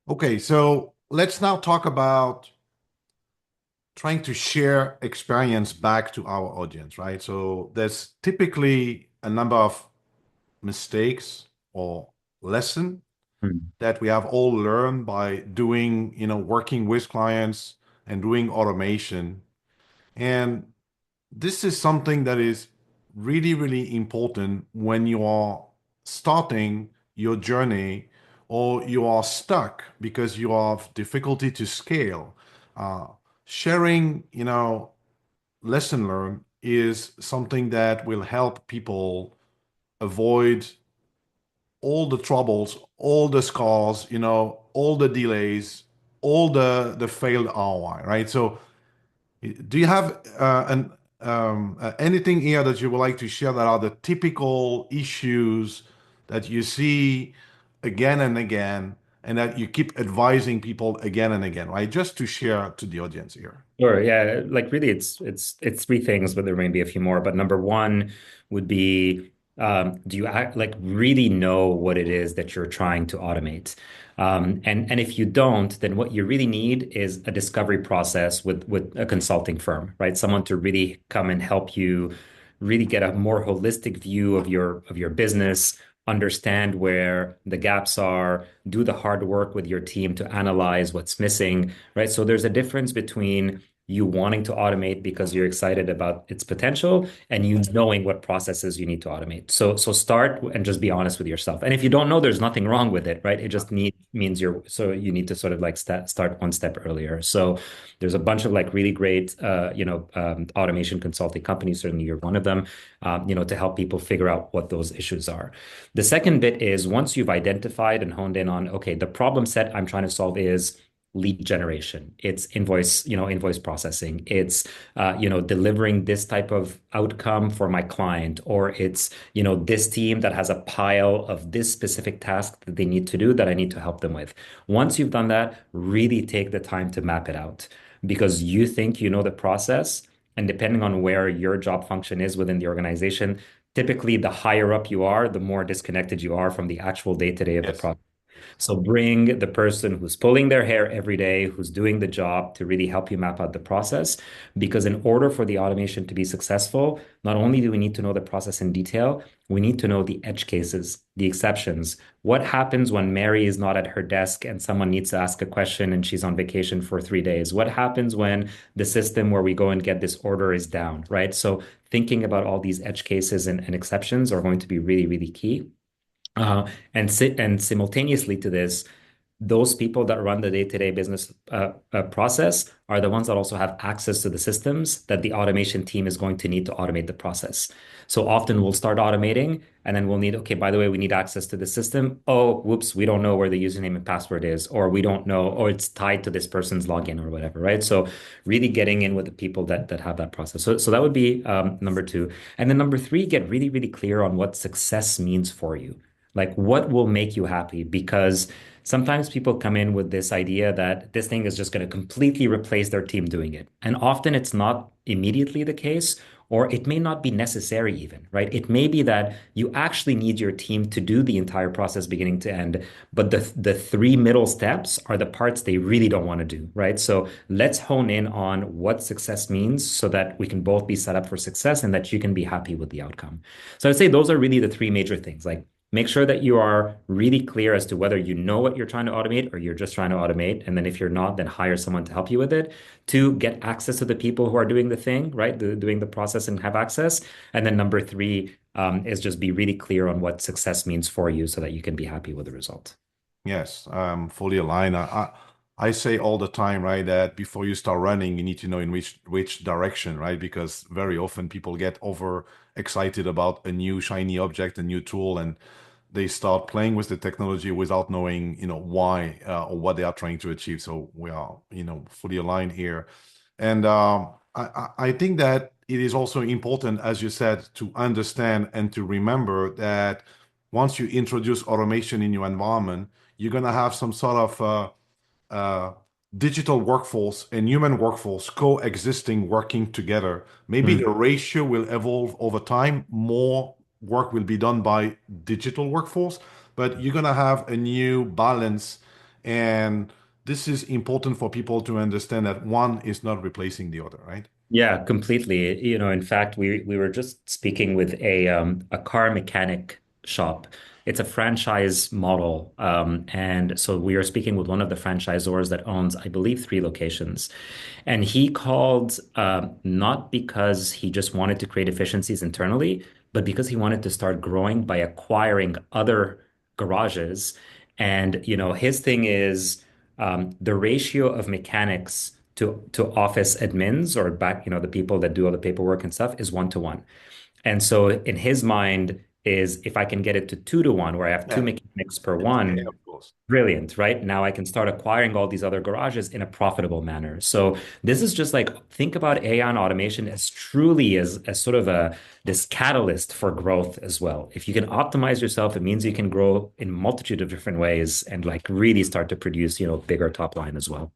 Okay, so let's now talk about trying to share experience back to our audience, right? So there's typically a number of mistakes or lesson Hmm. that we have all learned by doing, working with clients and doing automation. And this is something that is really, really important when you are starting your journey or you are stuck because you have difficulty to scale. Uh, Sharing, lesson learned is something that will help people avoid all the troubles, all the scars, all the delays, all the failed ROI, right? So do you have anything here that you would like to share that are the typical issues that you see again and again, and that you keep advising people again and again, right? Just to share to the audience here. Sure. Yeah. Like really, it's three things, but there may be a few more. But number one would be, do you act like really know what it is that you're trying to automate? And if you don't, then what you really need is a discovery process with a consulting firm, right? Someone to really come and help you really get a more holistic view of your business, understand where the gaps are, do the hard work with your team to analyze what's missing, right? So there's a difference between you wanting to automate because you're excited about its potential and you knowing what processes you need to automate. So start and just be honest with yourself. And if you don't know, there's nothing wrong with it, right? It just means you need to sort of like start one step earlier. So there's a bunch of like really great automation consulting companies, certainly you're one of them, to help people figure out what those issues are. The second bit is once you've identified and honed in on, okay, the problem set I'm trying to solve is lead generation. It's invoice processing. It's, delivering this type of outcome for my client, or it's, this team that has a pile of this specific task that they need to do that I need to help them with. Once you've done that, really take the time to map it out because you think you know the process. And depending on where your job function is within the organization, typically the higher up you are, the more disconnected you are from the actual day-to-day of the Yes. process. So bring the person who's pulling their hair every day, who's doing the job to really help you map out the process. Because in order for the automation to be successful, not only do we need to know the process in detail, we need to know the edge cases, the exceptions. What happens when Mary is not at her desk and someone needs to ask a question and she's on vacation for 3 days? What happens when the system where we go and get this order is down, right? So thinking about all these edge cases and exceptions are going to be really, really key. And simultaneously to this, those people that run the day-to-day business process are the ones that also have access to the systems that the automation team is going to need to automate the process. So often we'll start automating and then we'll need, okay, by the way, we need access to the system. Oh, whoops, we don't know where the username and password is, or we don't know, or it's tied to this person's login or whatever, right? So really getting in with the people that have that process. So that would be number two. And then number three, get really, really clear on what success means for you. Like what will make you happy? Because sometimes people come in with this idea that this thing is just going to completely replace their team doing it. And often it's not immediately the case, or it may not be necessary even, right? It may be that you actually need your team to do the entire process beginning to end, but the three middle steps are the parts they really don't want to do, right? So let's hone in on what success means so that we can both be set up for success and that you can be happy with the outcome. So I'd say those are really the three major things. Like make sure that you are really clear as to whether you know what you're trying to automate or you're just trying to automate. And then if you're not, then hire someone to help you with it. Two, get access to the people who are doing the thing, right? Doing the process and have access. And then number three, is just be really clear on what success means for you so that you can be happy with the result. Yes, fully aligned. I say all the time, right, that before you start running, you need to know in which direction, right? Because very often people get over excited about a new shiny object, a new tool, and they start playing with the technology without knowing, why or what they are trying to achieve. So we are, fully aligned here. And I think that it is also important, as you said, to understand and to remember that once you introduce automation in your environment, you're going to have some sort of uh, digital workforce and human workforce coexisting, working together. Maybe Mm. the ratio will evolve over time. More work will be done by digital workforce, but you're going to have a new balance And this is important for people to understand that one is not replacing the other, right? Yeah, completely. In fact, we were just speaking with a car mechanic shop. It's a franchise model. And so we are speaking with one of the franchisors that owns, I believe, 3 locations. And he called not because he just wanted to create efficiencies internally, but because he wanted to start growing by acquiring other garages. And his thing is the ratio of mechanics to office admins or back, the people that do all the paperwork and stuff is 1 to 1. And so in his mind is if I can get it to 2 to 1, where I have two Yeah, mechanics per yeah, one, of course. brilliant, right? Now I can start acquiring all these other garages in a profitable manner. So this is just like think about AI and automation as truly as sort of this catalyst for growth as well. If you can optimize yourself, it means you can grow in multitude of different ways and like really start to produce, bigger top line as well.